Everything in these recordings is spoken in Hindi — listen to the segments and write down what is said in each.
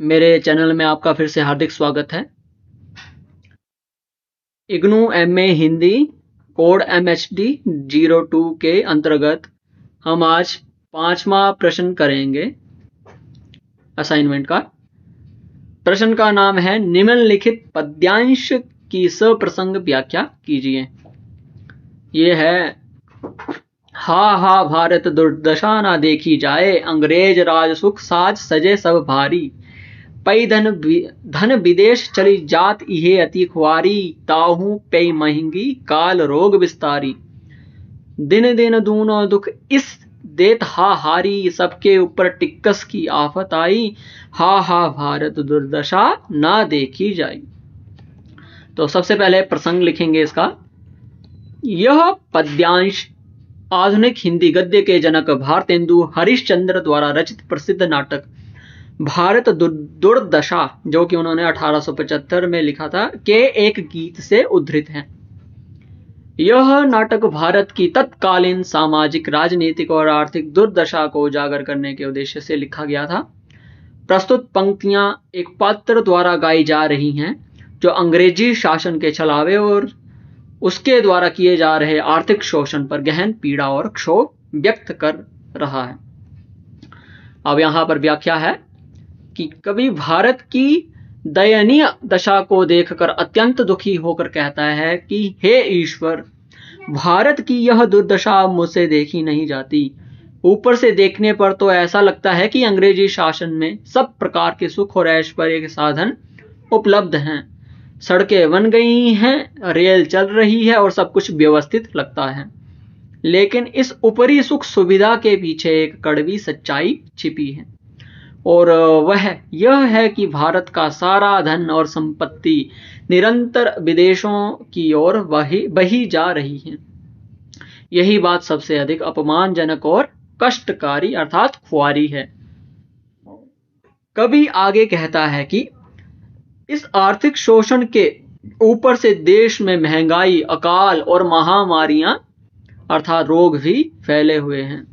मेरे चैनल में आपका फिर से हार्दिक स्वागत है। IGNOU MA Hindi code MHD 02 के अंतर्गत हम आज 5वां प्रश्न करेंगे असाइनमेंट का। प्रश्न का नाम है निम्नलिखित पद्यांश की सप्रसंग व्याख्या कीजिए। ये है, हा हा भारत दुर्दशा ना देखी जाए, अंग्रेज राज सुख साज सजे सब भारी, पई धन विदेश चली जात इहे अति खुआरी, ताहू पई महंगी काल रोग विस्तारी, दिन दिन दूनो दुख इस देत हा हारी, सबके ऊपर टिक्कस की आफत आई, हा भारत दुर्दशा ना देखी जाई। तो सबसे पहले प्रसंग लिखेंगे इसका। यह पद्यांश आधुनिक हिंदी गद्य के जनक भारतेंदु हरिश्चंद्र द्वारा रचित प्रसिद्ध नाटक भारत दुर्दशा, जो कि उन्होंने 1875 में लिखा था, के एक गीत से उद्धृत है। यह नाटक भारत की तत्कालीन सामाजिक, राजनीतिक और आर्थिक दुर्दशा को उजागर करने के उद्देश्य से लिखा गया था। प्रस्तुत पंक्तियां एक पात्र द्वारा गाई जा रही हैं जो अंग्रेजी शासन के छलावे और उसके द्वारा किए जा रहे आर्थिक शोषण पर गहन पीड़ा और क्षोभ व्यक्त कर रहा है। अब यहां पर व्याख्या है कि कवि भारत की दयनीय दशा को देखकर अत्यंत दुखी होकर कहता है कि हे ईश्वर, भारत की यह दुर्दशा मुझसे देखी नहीं जाती। ऊपर से देखने पर तो ऐसा लगता है कि अंग्रेजी शासन में सब प्रकार के सुख और ऐश्वर्य के साधन उपलब्ध हैं, सड़कें बन गई हैं, रेल चल रही है और सब कुछ व्यवस्थित लगता है। लेकिन इस ऊपरी सुख सुविधा के पीछे एक कड़वी सच्चाई छिपी है, और वह यह है कि भारत का सारा धन और संपत्ति निरंतर विदेशों की ओर बही जा रही है। यही बात सबसे अधिक अपमानजनक और कष्टकारी अर्थात खुआरी है। कवि आगे कहता है कि इस आर्थिक शोषण के ऊपर से देश में महंगाई, अकाल और महामारियां अर्थात रोग भी फैले हुए हैं।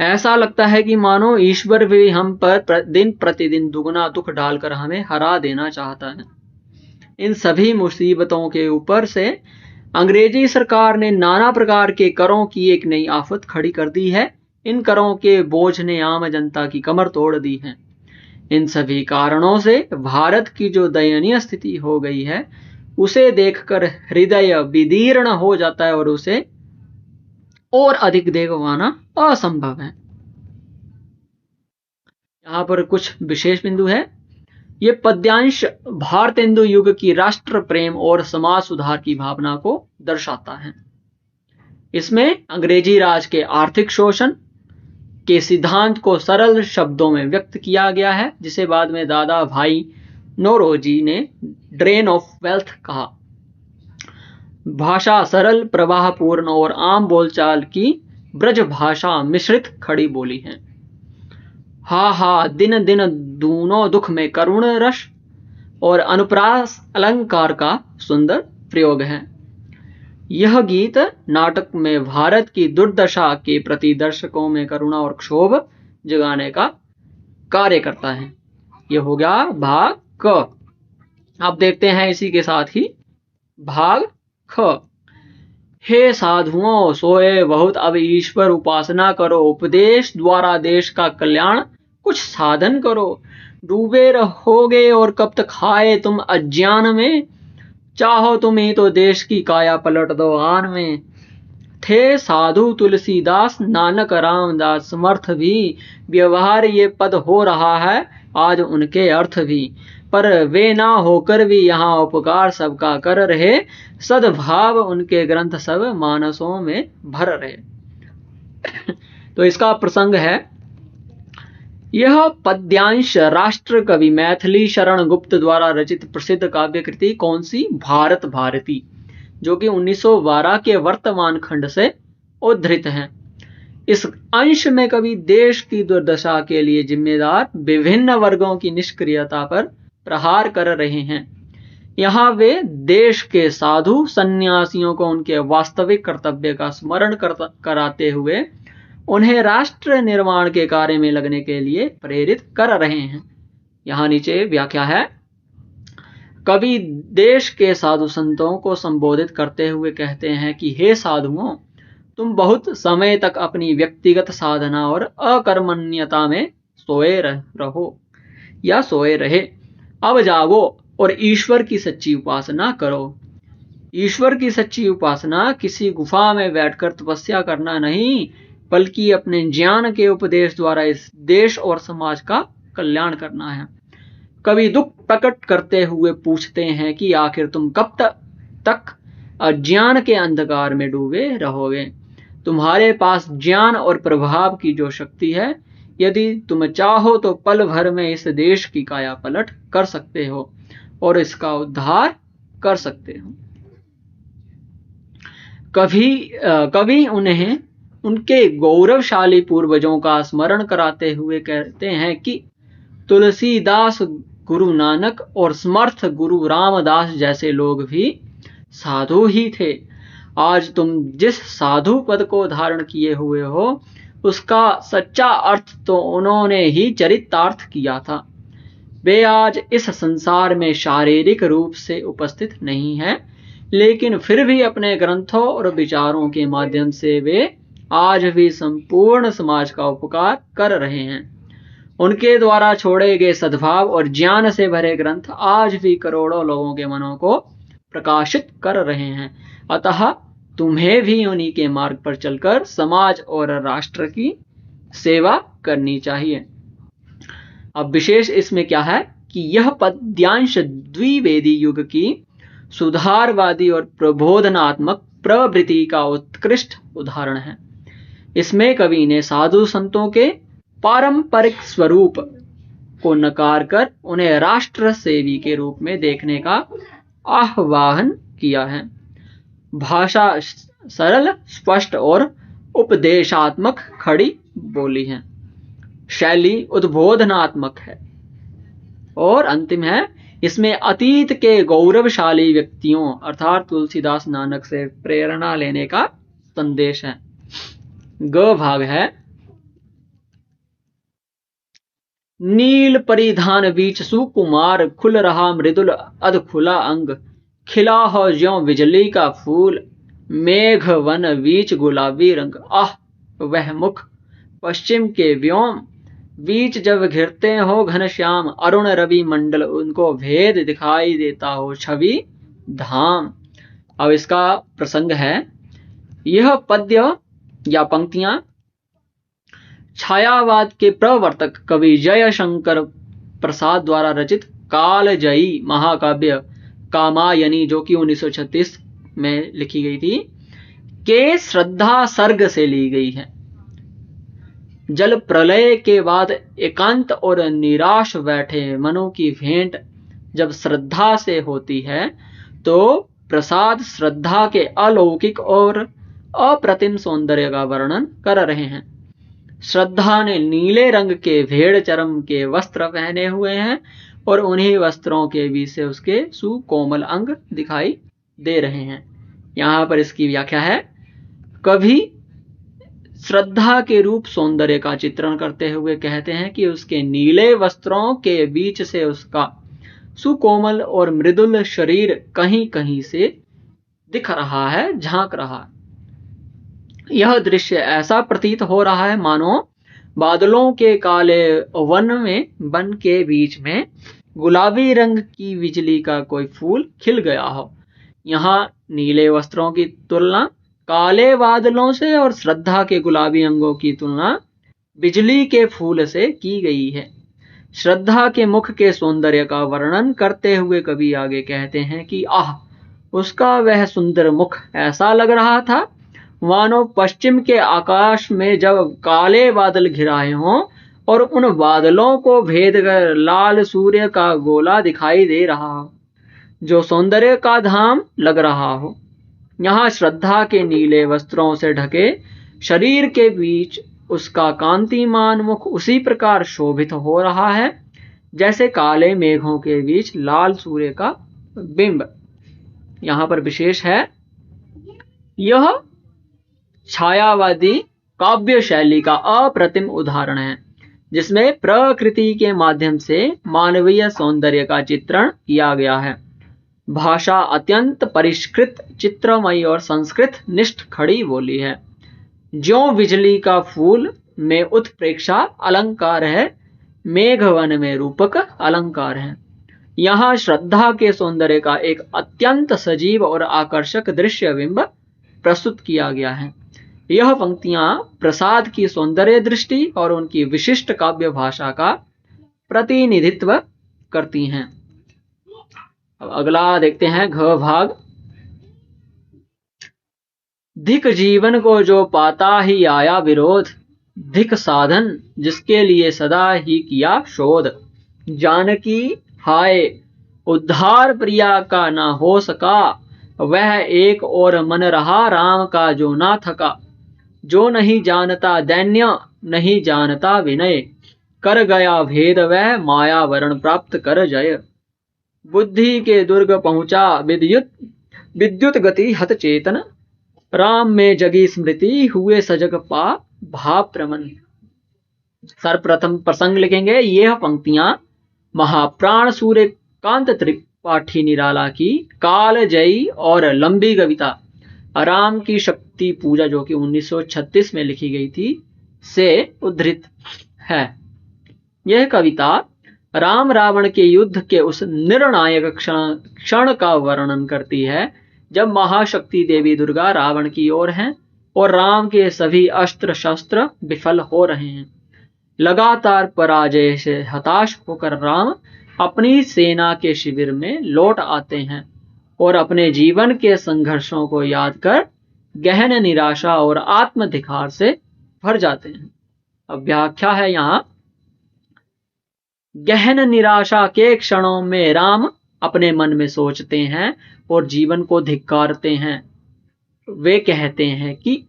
ऐसा लगता है कि मानो ईश्वर भी हम पर दिन प्रतिदिन दुगना दुख डालकर हमें हरा देना चाहता है। इन सभी मुसीबतों के ऊपर से अंग्रेजी सरकार ने नाना प्रकार के करों की एक नई आफत खड़ी कर दी है। इन करों के बोझ ने आम जनता की कमर तोड़ दी है। इन सभी कारणों से भारत की जो दयनीय स्थिति हो गई है, उसे देखकर हृदय विदीर्ण हो जाता है और उसे और अधिक देख पाना असंभव है। यहां पर कुछ विशेष बिंदु है। ये पद्यांश भारतेंदु युग की राष्ट्र प्रेम और समाज सुधार की भावना को दर्शाता है। इसमें अंग्रेजी राज के आर्थिक शोषण के सिद्धांत को सरल शब्दों में व्यक्त किया गया है, जिसे बाद में दादा भाई नौरोजी ने ड्रेन ऑफ वेल्थ कहा। भाषा सरल, प्रवाहपूर्ण और आम बोलचाल की ब्रज भाषा मिश्रित खड़ी बोली है। हा दिन दिन दूनो दुख में करुण रस और अनुप्रास अलंकार का सुंदर प्रयोग है। यह गीत नाटक में भारत की दुर्दशा के प्रति दर्शकों में करुणा और क्षोभ जगाने का कार्य करता है। यह हो गया भाग क। अब देखते हैं इसी के साथ ही भाग ख। हे साधुओं, सोए बहुत अब ईश्वर उपासना करो, उपदेश द्वारा देश का कल्याण कुछ साधन करो। डूबे रहोगे और कब तक खाए तुम अज्ञान में, चाहो तुम ही तो देश की काया पलट दो आन में। थे साधु तुलसीदास, नानक रामदास समर्थ भी, व्यवहार ये पद हो रहा है आज उनके अर्थ भी। पर वे ना होकर भी यहाँ उपकार सबका कर रहे, सद्भाव उनके ग्रंथ सब मानसों में भर रहे। तो इसका प्रसंग है, यह पद्यांश राष्ट्र कवि मैथिली शरण गुप्त द्वारा रचित प्रसिद्ध काव्य कृति कौन सी? भारत भारती, जो कि 1912 के वर्तमान खंड से उद्धृत है। इस अंश में कवि देश की दुर्दशा के लिए जिम्मेदार विभिन्न वर्गों की निष्क्रियता पर प्रहार कर रहे हैं। यहाँ वे देश के साधु सन्यासियों को उनके वास्तविक कर्तव्य का स्मरण कराते हुए उन्हें राष्ट्र निर्माण के कार्य में लगने के लिए प्रेरित कर रहे हैं। यहाँ नीचे व्याख्या है। कवि देश के साधु संतों को संबोधित करते हुए कहते हैं कि हे साधुओं, तुम बहुत समय तक अपनी व्यक्तिगत साधना और अकर्मण्यता में सोए रहो या सोए रहे। अब जागो और ईश्वर की सच्ची उपासना करो। ईश्वर की सच्ची उपासना किसी गुफा में बैठकर तपस्या करना नहीं, बल्कि अपने ज्ञान के उपदेश द्वारा इस देश और समाज का कल्याण करना है। कवि दुख प्रकट करते हुए पूछते हैं कि आखिर तुम कब तक अज्ञान के अंधकार में डूबे रहोगे। तुम्हारे पास ज्ञान और प्रभाव की जो शक्ति है, यदि तुम चाहो तो पल भर में इस देश की काया पलट कर सकते हो और इसका उद्धार कर सकते हो। कवि उन्हें उनके गौरवशाली पूर्वजों का स्मरण कराते हुए कहते हैं कि तुलसीदास, गुरु नानक और समर्थ गुरु रामदास जैसे लोग भी साधु ही थे। आज तुम जिस साधु पद को धारण किए हुए हो, उसका सच्चा अर्थ तो उन्होंने ही चरितार्थ किया था। वे आज इस संसार में शारीरिक रूप से उपस्थित नहीं हैं, लेकिन फिर भी अपने ग्रंथों और विचारों के माध्यम से वे आज भी संपूर्ण समाज का उपकार कर रहे हैं। उनके द्वारा छोड़े गए सद्भाव और ज्ञान से भरे ग्रंथ आज भी करोड़ों लोगों के मनों को प्रकाशित कर रहे हैं। अतः तुम्हें भी उन्हीं के मार्ग पर चलकर समाज और राष्ट्र की सेवा करनी चाहिए। अब विशेष इसमें क्या है कि यह पद्यांश द्विवेदी युग की सुधारवादी और प्रबोधनात्मक प्रवृत्ति का उत्कृष्ट उदाहरण है। इसमें कवि ने साधु संतों के पारंपरिक स्वरूप को नकार कर उन्हें राष्ट्र सेवी के रूप में देखने का आह्वान किया है। भाषा सरल, स्पष्ट और उपदेशात्मक खड़ी बोली है। शैली उद्बोधनात्मक है। और अंतिम है, इसमें अतीत के गौरवशाली व्यक्तियों अर्थात तुलसीदास, नानक से प्रेरणा लेने का संदेश है। ग भाग है। नील परिधान बीच सुकुमार, खुल रहा मृदुल अध खुला अंग, खिला हो ज्यों बिजली का फूल, मेघ वन बीच गुलाबी रंग। आह वह मुख पश्चिम के व्योम, बीच जब घिरते हो घनश्याम, अरुण रवि मंडल उनको भेद दिखाई देता हो छवि धाम। अब इसका प्रसंग है। यह पद्य या पंक्तियां छायावाद के प्रवर्तक कवि जयशंकर प्रसाद द्वारा रचित कालजयी महाकाव्य कामायनी, जो कि 1936 में लिखी गई थी, के श्रद्धा सर्ग से ली गई है। जल प्रलय के बाद एकांत और निराश बैठे मनों की भेंट जब श्रद्धा से होती है, तो प्रसाद श्रद्धा के अलौकिक और अप्रतिम सौंदर्य का वर्णन कर रहे हैं। श्रद्धा ने नीले रंग के भेड़ चर्म के वस्त्र पहने हुए हैं और उन्हीं वस्त्रों के बीच से उसके सुकोमल अंग दिखाई दे रहे हैं। यहाँ पर इसकी व्याख्या है। कभी श्रद्धा के रूप सौंदर्य का चित्रण करते हुए कहते हैं कि उसके नीले वस्त्रों के बीच से उसका सुकोमल और मृदुल शरीर कहीं कहीं से दिख रहा है, झांक रहा है। यह दृश्य ऐसा प्रतीत हो रहा है मानो बादलों के काले वन के बीच में गुलाबी रंग की बिजली का कोई फूल खिल गया हो। यहाँ नीले वस्त्रों की तुलना काले बादलों से और श्रद्धा के गुलाबी अंगों की तुलना बिजली के फूल से की गई है। श्रद्धा के मुख के सौंदर्य का वर्णन करते हुए कवि आगे कहते हैं कि आह उसका वह सुंदर मुख ऐसा लग रहा था मानो पश्चिम के आकाश में जब काले बादल घिराए हों और उन बादलों को भेद कर लाल सूर्य का गोला दिखाई दे रहा हो, जो सौंदर्य का धाम लग रहा हो। यहाँ श्रद्धा के नीले वस्त्रों से ढके शरीर के बीच उसका कांतिमान मुख उसी प्रकार शोभित हो रहा है जैसे काले मेघों के बीच लाल सूर्य का बिंब। यहाँ पर विशेष है, यह छायावादी काव्य शैली का अप्रतिम उदाहरण है। जिसमें प्रकृति के माध्यम से मानवीय सौंदर्य का चित्रण किया गया है। भाषा अत्यंत परिष्कृत, चित्रमयी और संस्कृत निष्ठ खड़ी बोली है। ज्यों बिजली का फूल में उत्प्रेक्षा अलंकार है, मेघवन में रूपक अलंकार है। यहाँ श्रद्धा के सौंदर्य का एक अत्यंत सजीव और आकर्षक दृश्य बिंब प्रस्तुत किया गया है। यह पंक्तियां प्रसाद की सौंदर्य दृष्टि और उनकी विशिष्ट काव्य भाषा का प्रतिनिधित्व करती हैं। अब अगला देखते हैं घ भाग। धिक जीवन को जो पाता ही आया विरोध, धिक साधन जिसके लिए सदा ही किया शोध। जानकी हाय उद्धार प्रिया का ना हो सका, वह एक और मन रहा राम का जो ना थका। जो नहीं जानता दैन्य नहीं जानता विनय, कर गया भेद वह माया वरण प्राप्त कर जय। बुद्धि के दुर्ग पहुंचा विद्युत गति हत चेतन, राम में जगी स्मृति हुए सजग पा भाव प्रमन। सर्वप्रथम प्रसंग लिखेंगे। यह पंक्तियां महाप्राण सूर्यकांत त्रिपाठी निराला की कालजयी और लंबी कविता राम की शक्ति पूजा, जो कि 1936 में लिखी गई थी, से उद्धृत है। यह कविता राम रावण के युद्ध के उस निर्णायक क्षण का वर्णन करती है जब महाशक्ति देवी दुर्गा रावण की ओर हैं और राम के सभी अस्त्र शस्त्र विफल हो रहे हैं। लगातार पराजय से हताश होकर राम अपनी सेना के शिविर में लौट आते हैं और अपने जीवन के संघर्षों को याद कर गहन निराशा और आत्मधिकार से भर जाते हैं। अब व्याख्या है यहाँ। गहन निराशा के क्षणों में राम अपने मन में सोचते हैं और जीवन को धिक्कारते हैं। वे कहते हैं कि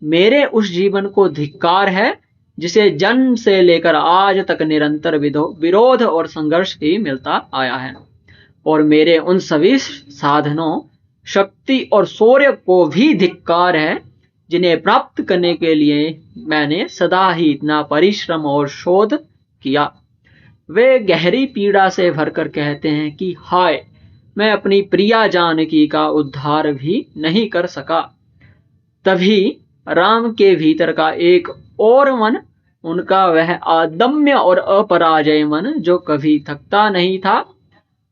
मेरे उस जीवन को धिक्कार है जिसे जन्म से लेकर आज तक निरंतर विरोध और संघर्ष ही मिलता आया है, और मेरे उन सभी साधनों, शक्ति और शौर्य को भी धिक्कार है जिन्हें प्राप्त करने के लिए मैंने सदा ही इतना परिश्रम और शोध किया। वे गहरी पीड़ा से भरकर कहते हैं कि हाय, मैं अपनी प्रिया जानकी का उद्धार भी नहीं कर सका। तभी राम के भीतर का एक और मन, उनका वह अदम्य और अपराजय मन जो कभी थकता नहीं था,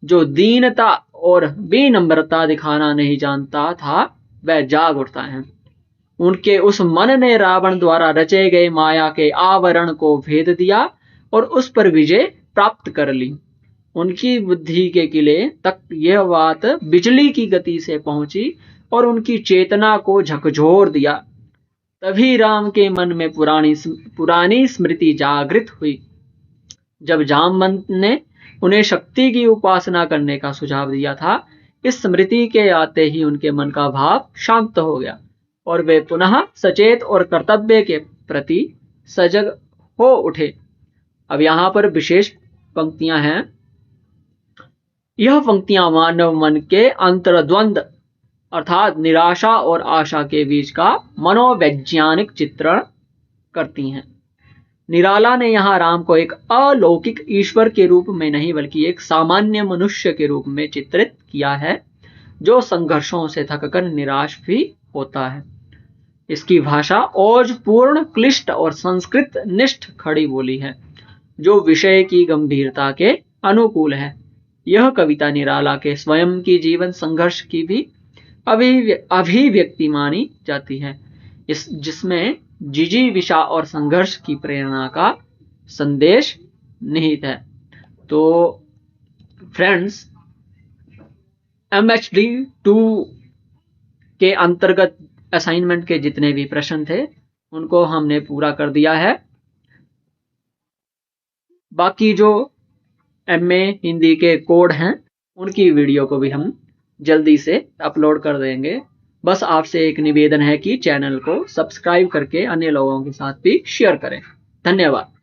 जो दीनता और विनम्रता दिखाना नहीं जानता था, वह जाग उठता है। उनके उस मन ने रावण द्वारा रचे गए माया के आवरण को भेद दिया और उस पर विजय प्राप्त कर ली। उनकी बुद्धि के किले तक यह बात बिजली की गति से पहुंची और उनकी चेतना को झकझोर दिया। तभी राम के मन में पुरानी स्मृति जागृत हुई। जब जामवंत ने उन्हें शक्ति की उपासना करने का सुझाव दिया था, इस स्मृति के आते ही उनके मन का भाव शांत हो गया और वे पुनः सचेत और कर्तव्य के प्रति सजग हो उठे। अब यहाँ पर विशेष पंक्तियां हैं। यह पंक्तियां मानव मन के अंतर्द्वंद अर्थात निराशा और आशा के बीच का मनोवैज्ञानिक चित्रण करती हैं। निराला ने यहाँ राम को एक अलौकिक ईश्वर के रूप में नहीं बल्कि एक सामान्य मनुष्य के रूप में चित्रित किया है, जो संघर्षों से थककर निराश भी होता है। इसकी भाषा ओजपूर्ण, क्लिष्ट और संस्कृत निष्ठ खड़ी बोली है, जो विषय की गंभीरता के अनुकूल है। यह कविता निराला के स्वयं की जीवन संघर्ष की भी अभिव्यक्ति मानी जाती है, जिसमें जिजीविषा और संघर्ष की प्रेरणा का संदेश निहित है। तो फ्रेंड्स, MHD 2 के अंतर्गत असाइनमेंट के जितने भी प्रश्न थे उनको हमने पूरा कर दिया है। बाकी जो MA हिंदी के कोड हैं उनकी वीडियो को भी हम जल्दी से अपलोड कर देंगे। बस आपसे एक निवेदन है कि चैनल को सब्सक्राइब करके अन्य लोगों के साथ भी शेयर करें। धन्यवाद।